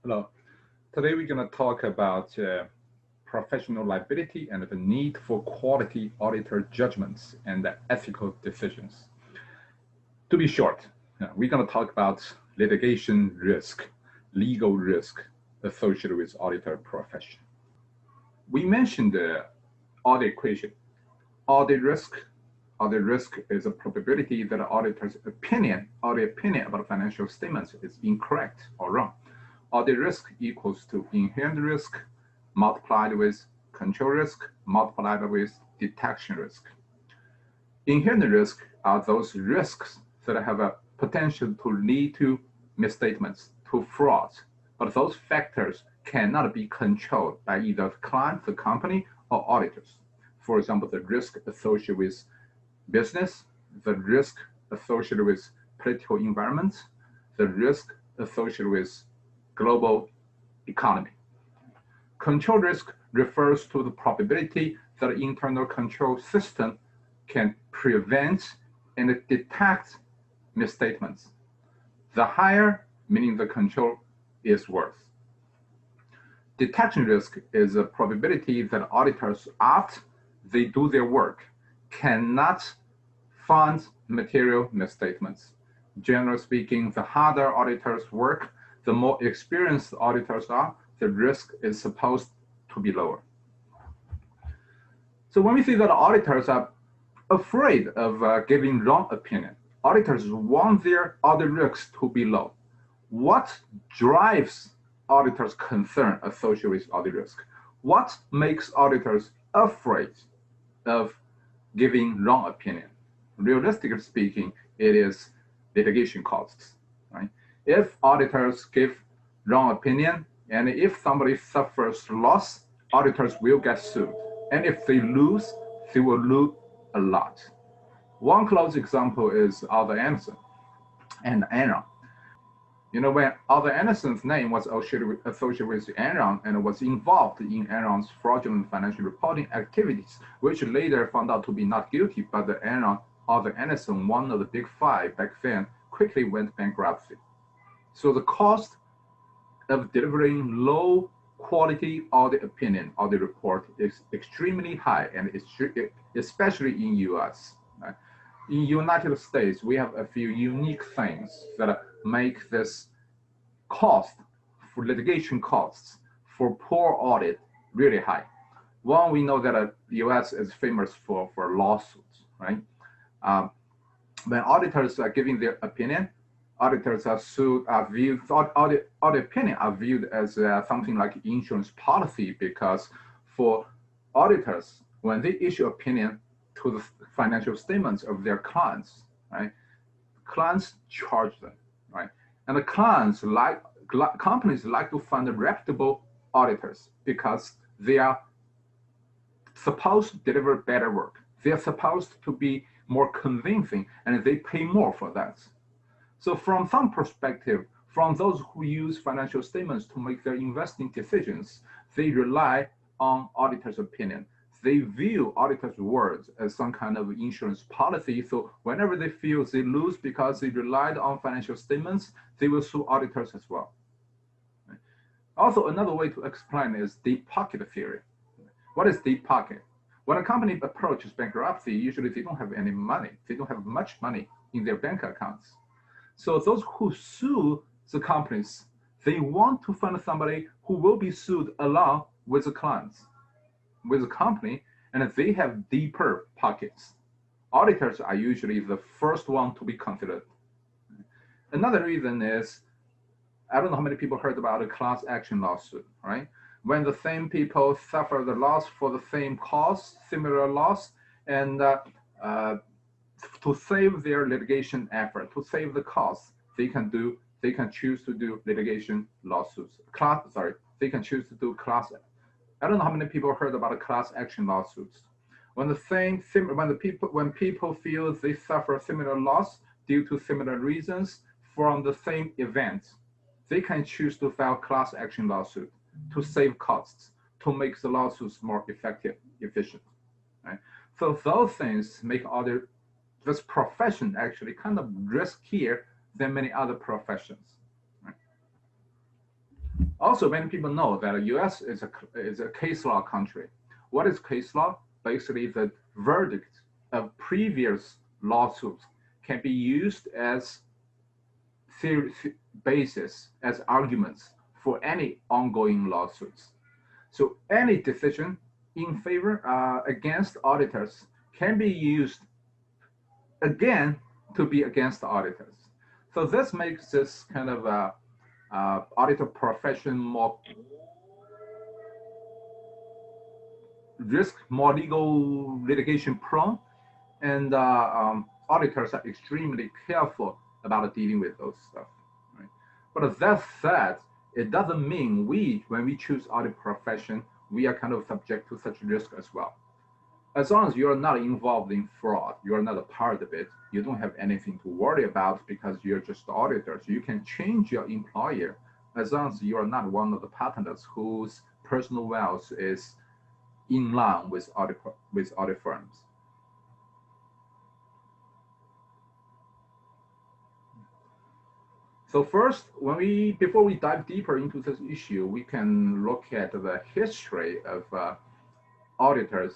Hello. Today we're going to talk about professional liability and the need for quality auditor judgments and ethical decisions. To be short, we're going to talk about litigation risk, legal risk associated with auditor profession. We mentioned the audit equation. Audit risk is a probability that an auditor's opinion about financial statements is incorrect or wrong. Audit risk equals to inherent risk multiplied with control risk multiplied with detection risk. Inherent risk are those risks that have a potential to lead to misstatements, to frauds, but those factors cannot be controlled by either the client, the company, or auditors. For example, the risk associated with business, the risk associated with political environment, the risk associated with global economy. Control risk refers to the probability that the internal control system can prevent and detect misstatements. The higher, meaning the control, is worse. Detection risk is a probability that auditors, after they do their work, cannot find material misstatements. Generally speaking, the harder auditors work, the more experienced auditors are, the risk is supposed to be lower. So when we see that auditors are afraid of giving wrong opinion, auditors want their audit risks to be low. What drives auditors' concern associated with audit risk? What makes auditors afraid of giving wrong opinion? Realistically speaking, it is litigation costs, right? If auditors give wrong opinion, and if somebody suffers loss, auditors will get sued. And if they lose, they will lose a lot. One close example is Arthur Andersen and Enron. When Arthur Andersen's name was associated with Enron and was involved in Enron's fraudulent financial reporting activities, which later found out to be not guilty, but Arthur Andersen, one of the big five back then, quickly went bankruptcy. So the cost of delivering low quality audit opinion, audit report is extremely high, and especially in US. Right? In United States, we have a few unique things that make this cost for litigation costs for poor audit really high. One, we know that the US is famous for lawsuits, right? When auditors are giving their opinion, auditors are viewed, audit opinion are viewed as something like insurance policy, because for auditors, when they issue opinion to the financial statements of their clients, right, clients charge them, right? And the companies like to find reputable auditors because they are supposed to deliver better work. They are supposed to be more convincing, and they pay more for that. So from some perspective, from those who use financial statements to make their investing decisions, they rely on auditors' opinion. They view auditors' words as some kind of insurance policy. So whenever they feel they lose because they relied on financial statements, they will sue auditors as well. Also, another way to explain is deep pocket theory. What is deep pocket? When a company approaches bankruptcy, usually they don't have any money. They don't have much money in their bank accounts. So those who sue the companies, they want to find somebody who will be sued along with the clients, with the company, and they have deeper pockets. Auditors are usually the first one to be considered. Another reason is, I don't know how many people heard about a class action lawsuit, right? When the same people suffer the loss for the same cause, similar loss, and to save their litigation effort, to save the costs, they can choose to do litigation lawsuits. They can choose to do class. I don't know how many people heard about a class action lawsuits. When people feel they suffer similar loss due to similar reasons from the same event, they can choose to file class action lawsuit to save costs, to make the lawsuits more effective, efficient. Right? So those things make this profession actually kind of riskier than many other professions. Right? Also, many people know that the US is a case law country. What is case law? Basically, the verdict of previous lawsuits can be used as basis, as arguments for any ongoing lawsuits. So any decision in favor against auditors can be used again to be against the auditors. So this makes this kind of auditor profession more more legal litigation prone, and auditors are extremely careful about dealing with those stuff. Right? But that said, it doesn't mean when we choose audit profession, we are kind of subject to such risk as well. As long as you're not involved in fraud, you're not a part of it, you don't have anything to worry about because you're just auditors. You can change your employer as long as you're not one of the patenters whose personal wealth is in line with audit firms. So first, before we dive deeper into this issue, we can look at the history of auditors,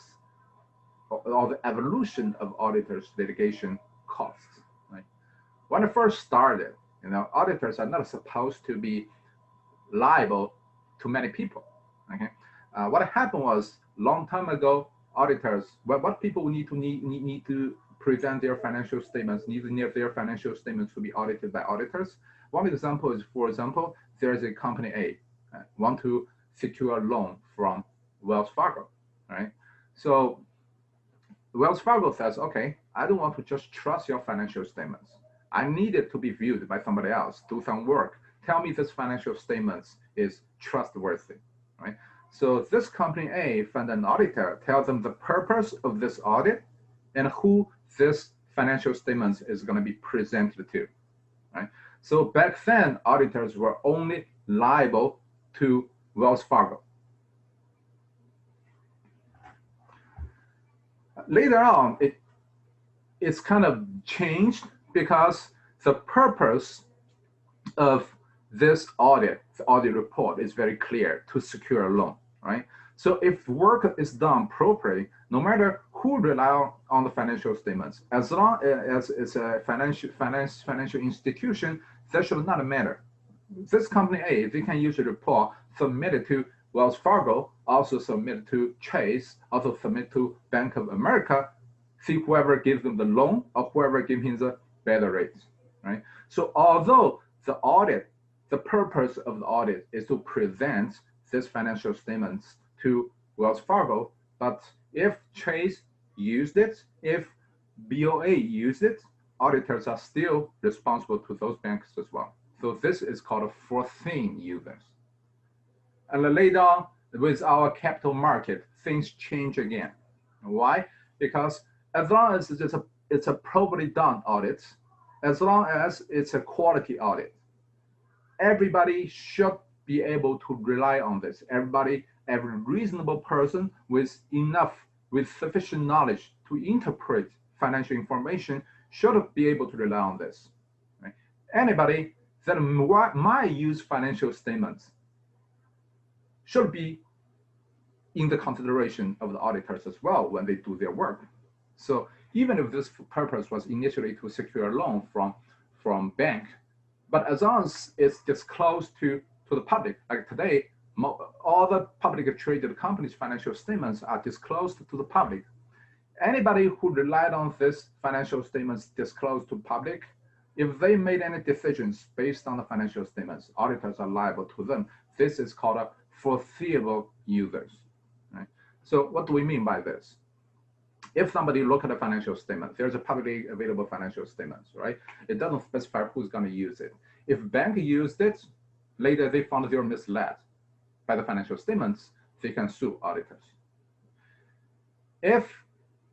or the evolution of auditors' litigation costs. Right? When it first started, auditors are not supposed to be liable to many people. Okay, what happened was long time ago, auditors, what people need to present their financial statements, need their financial statements to be audited by auditors. One example is, for example, there's a company A want to secure a loan from Wells Fargo, right? So Wells Fargo says, okay, I don't want to just trust your financial statements. I need it to be viewed by somebody else, do some work. Tell me this financial statements is trustworthy, right? So this company A found an auditor, tells them the purpose of this audit and who this financial statements is going to be presented to, right? So back then, auditors were only liable to Wells Fargo. Later on, it's kind of changed because the purpose of this audit, the audit report, is very clear: to secure a loan, right? So if work is done properly, no matter who rely on the financial statements, as long as it's a financial institution, that should not matter. This company A, they can use a report, submit it to Wells Fargo, also submit to Chase, also submit to Bank of America, see whoever gives them the loan or whoever gives him the better rates, right? So although the purpose of the audit is to present this financial statements to Wells Fargo, but if Chase used it, if BOA used it, auditors are still responsible to those banks as well. So this is called a foreseen users. And later on, with our capital market, things change again. Why? Because as long as it's a properly done audit, as long as it's a quality audit, everybody should be able to rely on this. Every reasonable person with sufficient knowledge to interpret financial information should be able to rely on this. Right? Anybody that might use financial statements should be in the consideration of the auditors as well when they do their work. So even if this purpose was initially to secure a loan from bank, but as long as it's disclosed to the public, like today, all the publicly traded companies' financial statements are disclosed to the public. Anybody who relied on this financial statements disclosed to public, if they made any decisions based on the financial statements, auditors are liable to them. This is called a foreseeable users. Right? So what do we mean by this? If somebody look at a financial statement, there's a publicly available financial statements, right? It doesn't specify who's going to use it. If bank used it, later they found they were misled by the financial statements, they can sue auditors. If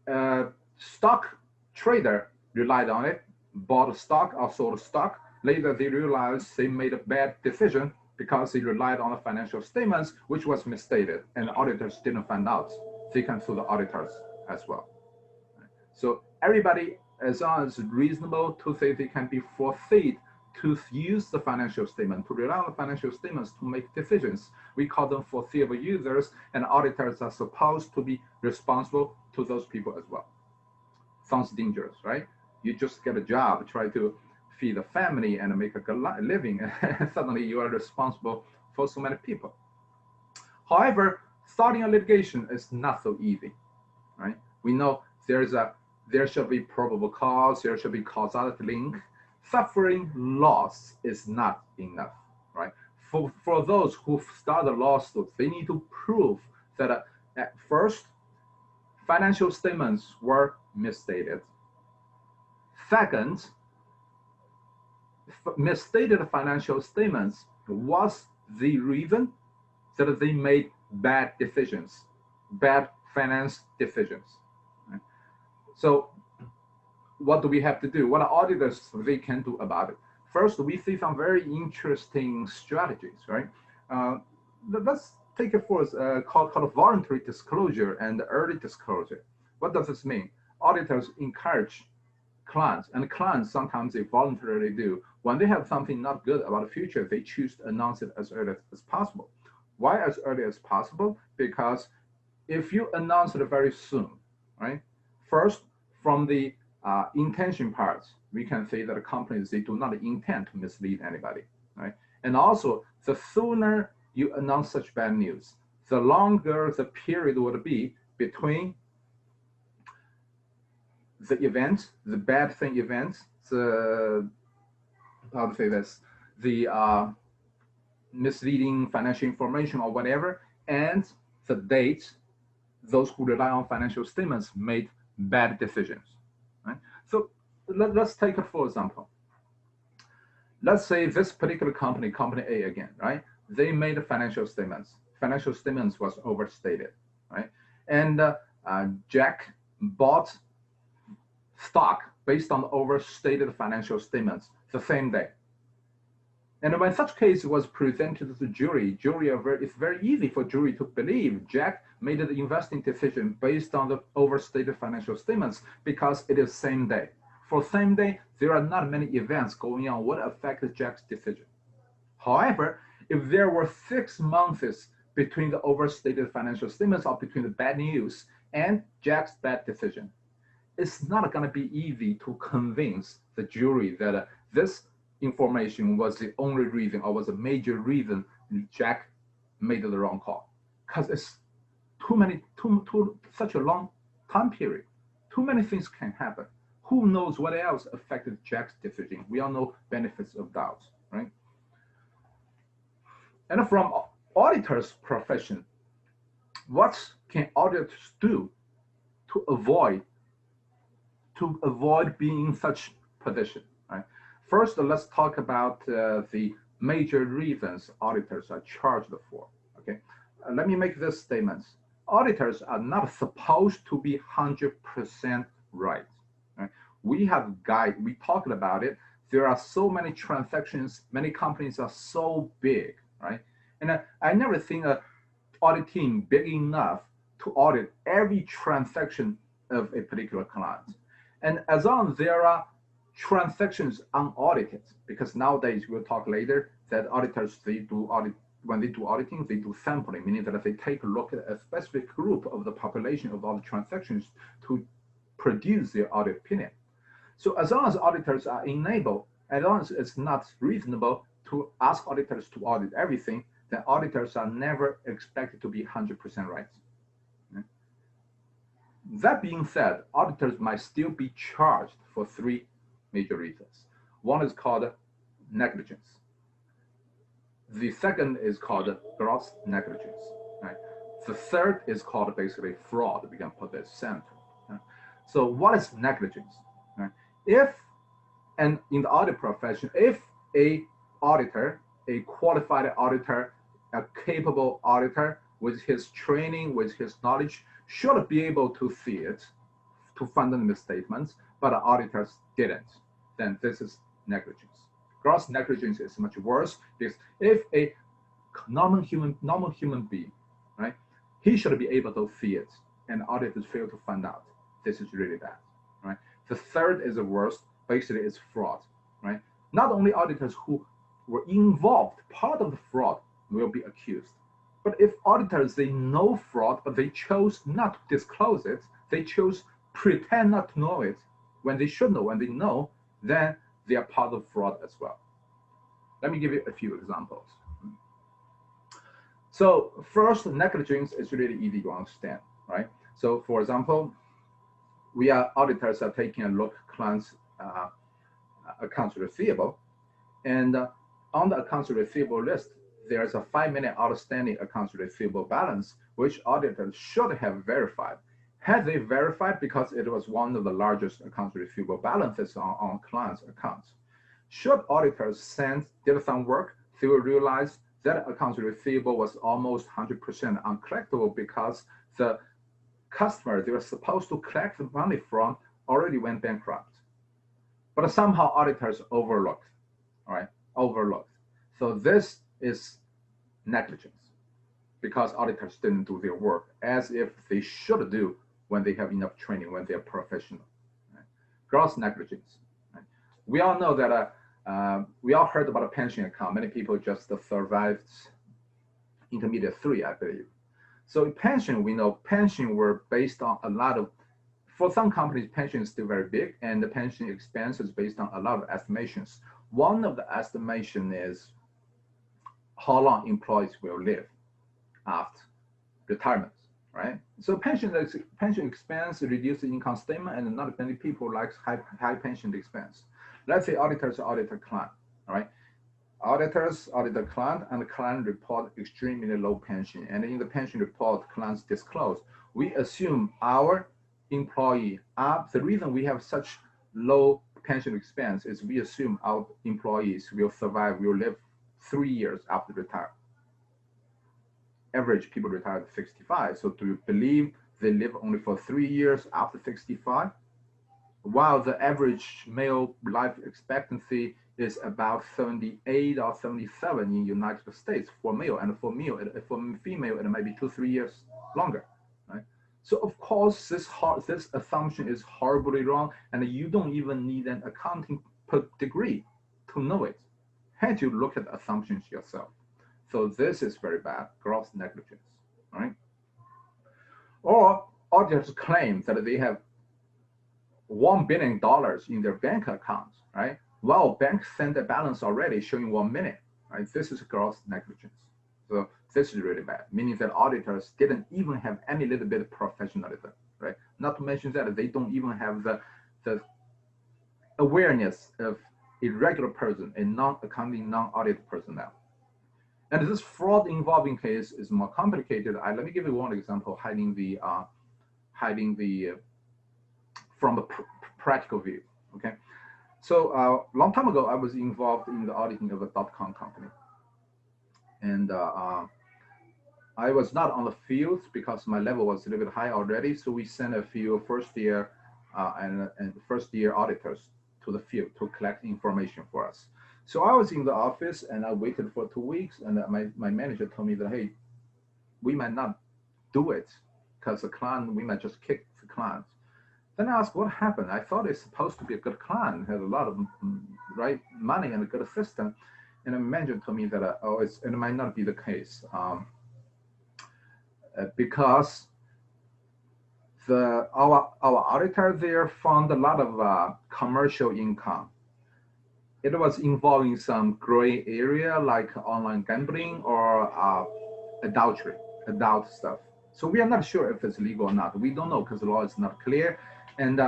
a stock trader relied on it, bought a stock or sold a stock, later they realized they made a bad decision because they relied on the financial statements, which was misstated, and the auditors didn't find out, they can sue the auditors as well. So everybody, as long as it's reasonable to say they can be foreseen to use the financial statement, to rely on the financial statements to make decisions. We call them foreseeable users, and auditors are supposed to be responsible to those people as well. Sounds dangerous, right? You just get a job, try to feed a family and make a good living, and suddenly you are responsible for so many people. However, starting a litigation is not so easy, right? We know there should be probable cause, there should be causality link. Suffering loss is not enough, right? For those who start a lawsuit, they need to prove that at first, financial statements were misstated. Second, misstated financial statements was the reason that they made bad decisions, bad finance decisions. Right? So what do we have to do? What auditors they can do about it? First, we see some very interesting strategies, right? Let's take it first, called voluntary disclosure and early disclosure. What does this mean? Auditors encourage clients, and clients sometimes they voluntarily do. When they have something not good about the future, they choose to announce it as early as possible. Why as early as possible? Because if you announce it very soon, right? First, from the intention parts, we can say that the companies, they do not intend to mislead anybody, right? And also, the sooner you announce such bad news, the longer the period would be between the event, the bad thing event, the, how to say this, the misleading financial information or whatever, and the date those who rely on financial statements made bad decisions, right? So let's take it for example. Let's say this particular company, company A again, right? They made financial statements. Financial statements was overstated, right? And Jack bought stock based on overstated financial statements the same day. And when such case was presented to the jury, it's very easy for jury to believe Jack made the investing decision based on the overstated financial statements because it is same day. For same day, there are not many events going on what affected Jack's decision. However, if there were 6 months between the overstated financial statements or between the bad news and Jack's bad decision, it's not going to be easy to convince the jury that this information was the only reason or was a major reason Jack made the wrong call, because it's such a long time period. Too many things can happen. Who knows what else affected Jack's decision? We all know benefits of doubt, right? And from auditor's profession, what can auditors do to avoid being in such position, right? First, let's talk about the major reasons auditors are charged for, okay? Let me make this statement. Auditors are not supposed to be 100% right. We have guide, we talked about it. There are so many transactions, many companies are so big, right? And I never think an audit team big enough to audit every transaction of a particular client. And as long as there are transactions unaudited, because nowadays we'll talk later that auditors, they do audit, when they do auditing, they do sampling, meaning that they take a look at a specific group of the population of all the transactions to produce their audit opinion. So as long as auditors are enabled, as long as it's not reasonable to ask auditors to audit everything, then auditors are never expected to be 100% right. That being said, auditors might still be charged for 3 major reasons. One is called negligence. The second is called gross negligence. Right? The third is called basically fraud. We can put this center. Right? So what is negligence? Right? If, and in the audit profession, if a auditor, a qualified auditor, a capable auditor with his training, with his knowledge, should be able to see it, to find the misstatements, but the auditors didn't, then this is negligence. Gross negligence is much worse because if a normal human being, right, he should be able to see it, and auditors fail to find out. This is really bad, right? The third is the worst. Basically, it's fraud, right? Not only auditors who were involved, part of the fraud, will be accused. But if auditors, they know fraud, but they chose not to disclose it, they chose pretend not to know it, when they should know, when they know, then they are part of fraud as well. Let me give you a few examples. So first, negligence is really easy to understand, right? So for example, we are auditors are taking a look at clients' accounts receivable, and on the accounts receivable list, there's a 5 million outstanding accounts receivable balance, which auditors should have verified. Had they verified, because it was one of the largest accounts receivable balances on clients' accounts. Should auditors did some work, they will realize that accounts receivable was almost 100% uncollectible because the customer they were supposed to collect the money from already went bankrupt. But somehow auditors overlooked, all right, overlooked. So this is negligence because auditors didn't do their work as if they should do when they have enough training, when they're professional. Right? Gross negligence. Right? We all know that we all heard about a pension account. Many people just survived intermediate 3, I believe. So pension, we know pension were based on a lot of, for some companies, pension is still very big, and the pension expense is based on a lot of estimations. One of the estimation is how long employees will live after retirement, right? So pension expense reduces income statement, and not many people like high pension expense. Let's say auditors audit a client, all right? Auditors audit the client, and the client report extremely low pension. And in the pension report, clients disclose. We assume our employee, the reason we have such low pension expense is we assume our employees will survive, will live 3 years after retire. Average people retire at 65. So do you believe they live only for 3 years after 65? While the average male life expectancy is about 78 or 77 in United States for male, and for female, it might be 2-3 years longer, right? So of course, this assumption is horribly wrong, and you don't even need an accounting degree to know it. Had you look at the assumptions yourself. So this is very bad, gross negligence, right? Or auditors claim that they have $1 billion in their bank accounts, right? Well, banks send a balance already showing 1 million, right? This is gross negligence. So this is really bad, meaning that auditors didn't even have any little bit of professionalism, right? Not to mention that they don't even have the awareness of a regular person, a non-accounting, non-audit personnel. And this fraud involving case is more complicated. Let me give you one example, hiding the from a practical view. Okay, so a long time ago, I was involved in the auditing of a .com company, and I was not on the field because my level was a little bit high already. So we sent a few first year auditors to the field to collect information for us. So I was in the office and I waited for 2 weeks, and my manager told me that, hey, we might not do it because the client, we might just kick the client. Then I asked what happened. I thought it's supposed to be a good client, has a lot of right money and a good system. And the manager told me that it might not be the case because our auditor there found a lot of commercial income. It was involving some gray area like online gambling or adultery, adult stuff. So we are not sure if it's legal or not. We don't know because the law is not clear, and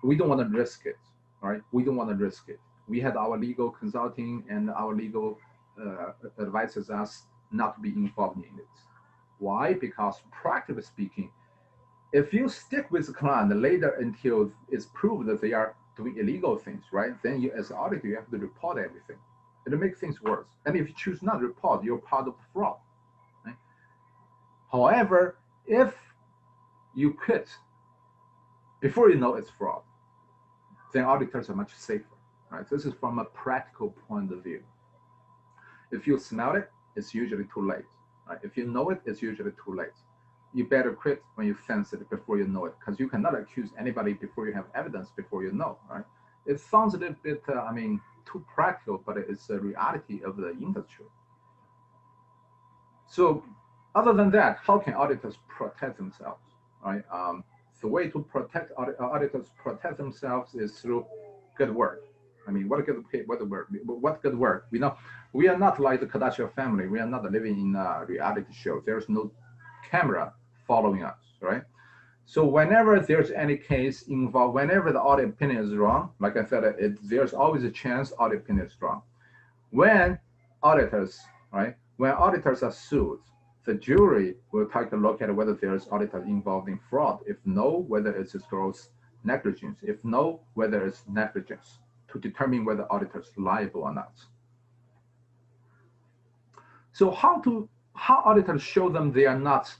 we don't want to risk it, right? We don't want to risk it. We had our legal consulting, and our legal advises us not to be involved in it. Why? Because practically speaking, if you stick with the client later until it's proved that they are doing illegal things, right? Then you, as an auditor, you have to report everything. It'll make things worse. And if you choose not to report, you're part of the fraud. Right? However, if you quit before you know it's fraud, then auditors are much safer. Right? This is from a practical point of view. If you smell it, it's usually too late. Right? If you know it, it's usually too late. You better quit when you sense it before you know it, because you cannot accuse anybody before you have evidence, before you know, right? It sounds a little bit, too practical, but it's a reality of the industry. So other than that, how can auditors protect themselves, right? The way to protect auditors protect themselves is through good work. What good work? We know we are not like the Kardashian family. We are not living in a reality show. There's no camera following us, right? So whenever there's any case involved, whenever the audit opinion is wrong, like I said, there's always a chance audit opinion is wrong. When auditors, right, when auditors are sued, the jury will take a look at whether there's auditors involved in fraud. If no, whether it's gross negligence. If no, whether it's negligence, to determine whether auditors liable or not. So how auditors show them they are not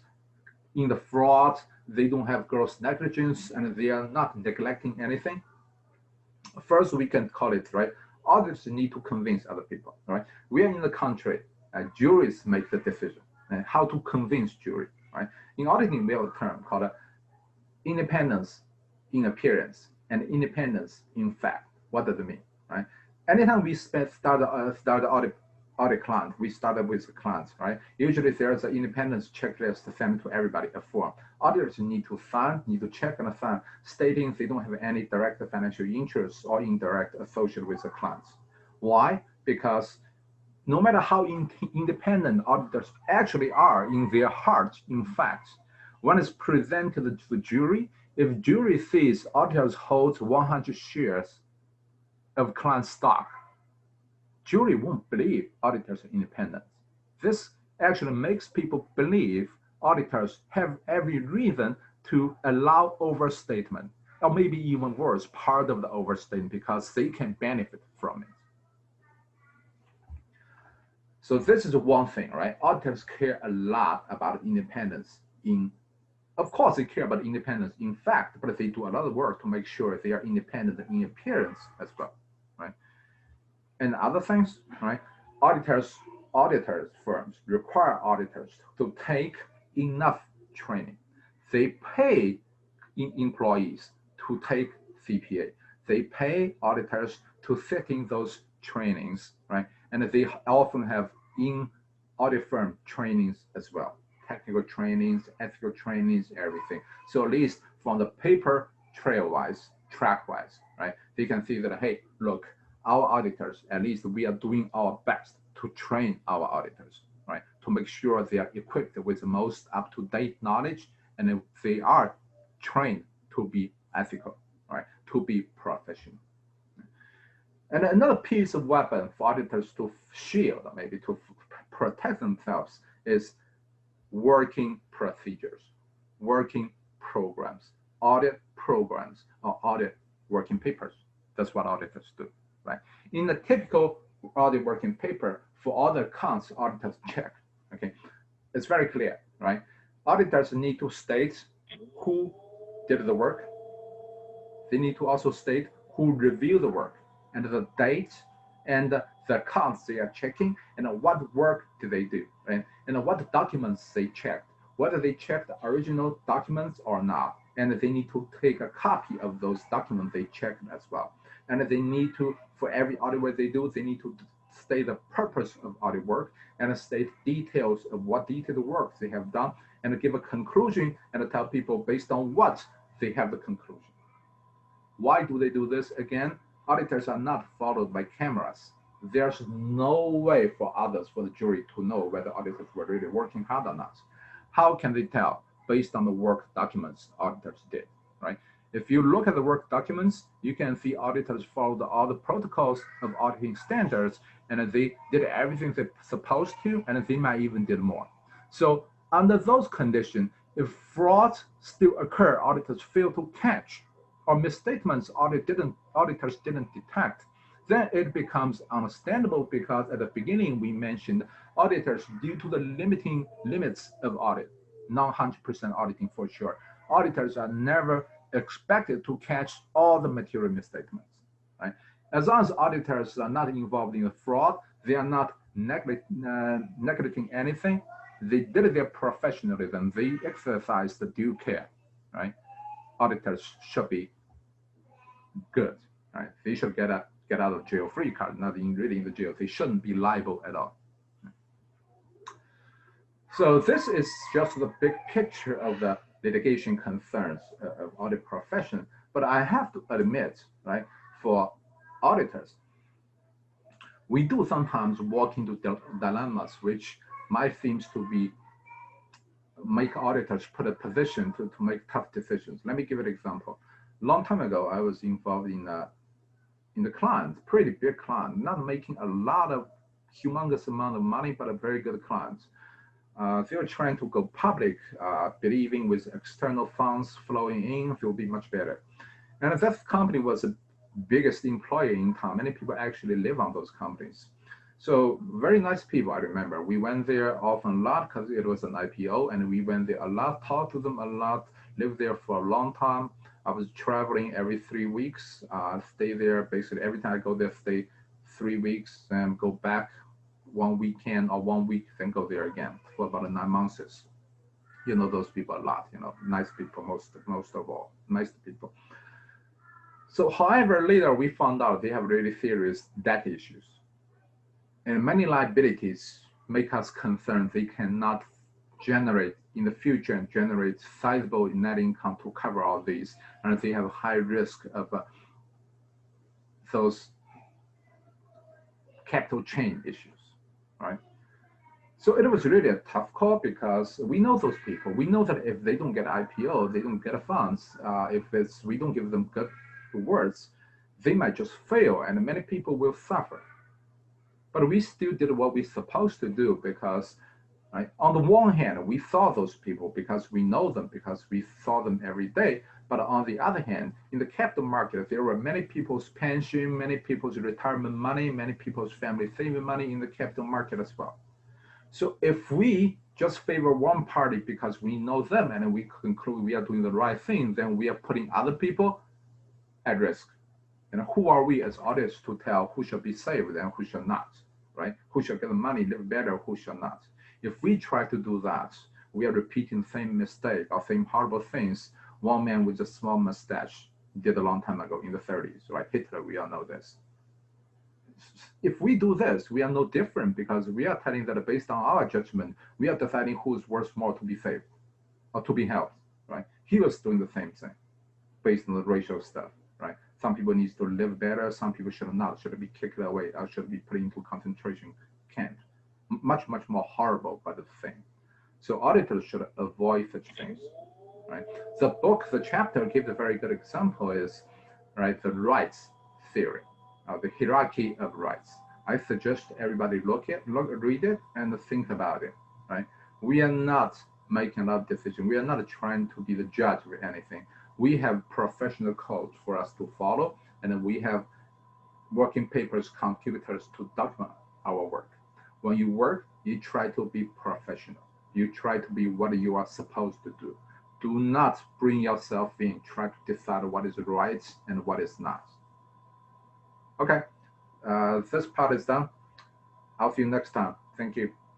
in the fraud, they don't have gross negligence, and they are not neglecting anything? First, we can call it, right, auditors need to convince other people, right? We are in the country, juries make the decision, and how to convince jury, right? In auditing, we have a term called independence in appearance and independence in fact. What does it mean, right? Anytime we start the audit client, we started with the clients, right? Usually there's an independence checklist sent to everybody, a form. Auditors need to sign, need to check and sign, stating they don't have any direct financial interests or indirect associated with the clients. Why? Because no matter how independent auditors actually are in their heart, in fact, when it's presented to the jury, if jury sees auditors hold 100 shares of client stock, jury won't believe auditors are independent. This actually makes people believe auditors have every reason to allow overstatement, or maybe even worse, part of the overstatement, because they can benefit from it. So this is one thing, right? Auditors care a lot about independence of course they care about independence in fact, but they do a lot of work to make sure they are independent in appearance as well, right? And other things, right? Auditors firms require auditors to take enough training. They pay employees to take CPA. They pay auditors to sit in those trainings, right? And they often have in audit firm trainings as well, technical trainings, ethical trainings, everything. So at least from the paper track wise, right? They can see that, hey, look, our auditors, at least we are doing our best to train our auditors, right? To make sure they are equipped with the most up-to-date knowledge, and they are trained to be ethical, right? To be professional. And another piece of weapon for auditors to shield, maybe to protect themselves, is working procedures, working programs, audit programs, or audit working papers. That's what auditors do, right? In the typical audit working paper, for all the accounts auditors check, okay? It's very clear, right? Auditors need to state who did the work. They need to also state who reviewed the work and the date and the accounts they are checking and what work did they do, right? And what documents they checked, whether they checked the original documents or not. And they need to take a copy of those documents they checked as well. And they need to, for every audit work they do, they need to state the purpose of audit work and state details of what detailed work they have done and give a conclusion and tell people based on what they have the conclusion. Why do they do this? Again, auditors are not followed by cameras. There's no way for others, for the jury to know whether auditors were really working hard or not. How can they tell? Based on the work documents auditors did, right? If you look at the work documents, you can see auditors followed all the protocols of auditing standards, and they did everything they're supposed to, and they might even did more. So under those conditions, if fraud still occur, auditors fail to catch, or misstatements auditors didn't detect, then it becomes understandable because at the beginning we mentioned auditors, due to the limits of audit, not 100% auditing for sure, auditors are never expected to catch all the material misstatements, right? As long as auditors are not involved in a fraud, they are not neglecting anything, they did their professionalism, they exercised the due care, right? Auditors should be good, right? They should get out of jail free card, not really in the jail. They shouldn't be liable at all. So this is just the big picture of the litigation concerns of audit profession. But I have to admit, right, for auditors, we do sometimes walk into dilemmas which might seem to be make auditors put a position to make tough decisions. Let me give an example. Long time ago, I was involved in the client, pretty big client, not making a lot of humongous amount of money, but a very good client. They were trying to go public, believing with external funds flowing in, it will be much better. And that company was the biggest employer in town. Many people actually live on those companies. So very nice people, I remember. We went there often a lot because it was an IPO, and we went there a lot, talked to them a lot, lived there for a long time. I was traveling every 3 weeks, stay there basically every time I go there, stay 3 weeks and go back one weekend or 1 week, then go there again for about 9 months. You know those people a lot, nice people, most of all, nice people. So however, later we found out they have really serious debt issues. And many liabilities make us concerned they cannot generate in the future and generate sizable net income to cover all these, and they have a high risk of those capital chain issues, right? So it was really a tough call because we know those people. We know that if they don't get IPO, they don't get funds. We don't give them good rewards, they might just fail, and many people will suffer. But we still did what we're supposed to do because, right, on the one hand, we saw those people because we know them, because we saw them every day. But on the other hand, in the capital market, there were many people's pension, many people's retirement money, many people's family saving money in the capital market as well. So if we just favor one party because we know them and we conclude we are doing the right thing, then we are putting other people at risk. And who are we as auditors to tell who should be saved and who should not, right? Who should get the money, live better, who should not? If we try to do that, we are repeating the same mistake or same horrible things one man with a small mustache did a long time ago in the 30s, right? Hitler, we all know this. If we do this, we are no different because we are telling that based on our judgment, we are deciding who's worth more to be saved or to be helped, right? He was doing the same thing based on the racial stuff, right? Some people need to live better, some people should not, should be kicked away, or should be put into concentration camp. Much, much more horrible, but the thing. So auditors should avoid such things, right? The book, the chapter gives a very good example is, right, the rights theory, the hierarchy of rights. I suggest everybody read it and think about it, right? We are not making a lot of decisions. We are not trying to be the judge of anything. We have professional codes for us to follow, and we have working papers, computers to document our work. When you work, you try to be professional. You try to be what you are supposed to do. Do not bring yourself in, try to decide what is right and what is not. Okay, this part is done. I'll see you next time. Thank you.